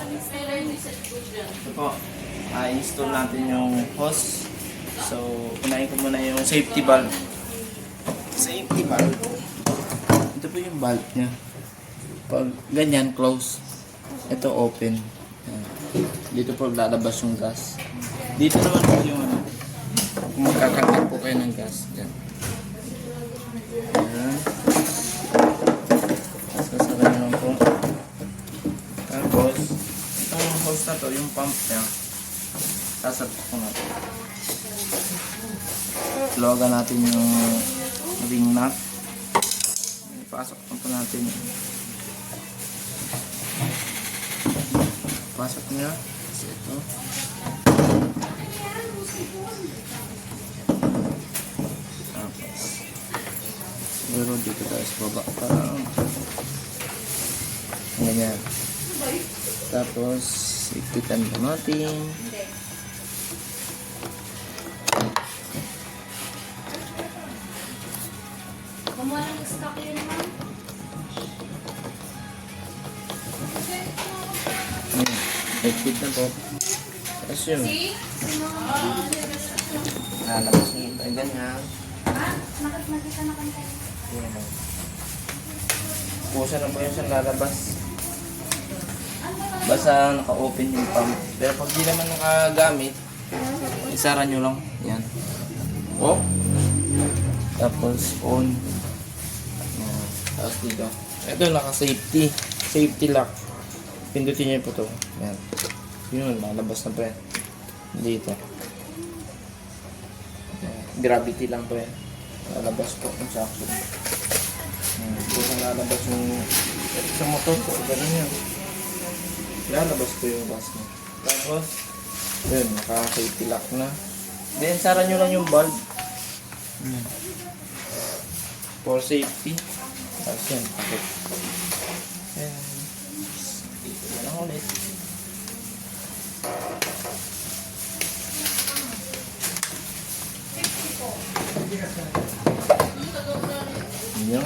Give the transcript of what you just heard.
Ito po, install natin yung hose. So, unahin ko muna yung safety valve. Safety valve. Ito po yung valve niya. Pag ganyan, close. Ito open. Dito po lalabas yung gas. Dito naman po yung ano. Kung magkakagat po kayo ng gas. Diyan. Ayan. Tapos kasara nyo lang po. Tapos, itong hose na to, yung pump niya. Sasabit ko natin. Logan natin yung ring nut. Ipasok po natin. Pasok niya. Kasi ito. Tapos. Siguro dito tayo sa baba. Parang. Ganyan. Tapos. Ikitan po natin. Kumuha ng stock yun naman. Ikit na po. Tapos yun. Lalabas niyo ito. Ganyan. Nakita na kanta. Pusa na po yung siyang lalabas. Basta naka-open yung pump. Pero pag di naman nakagamit, isara nyo lang. Yan. Off. Tapos on. Yan. Tapos dito. Ito naka-safety. Safety lock. Pindutin nyo po ito. Yan. Yun, lalabas na po yan. Dito. Gravity lang po yan. Lalabas po yung sakso. Kung lalabas yung sa motor po, ganun yan. Lalabas po yung gas niya. Tapos, yun, naka-safety lock na. Then, sara nyo lang yung bulb. For safety. Tapos yan, pakit. Yan. Dito na lang ulit. Yan.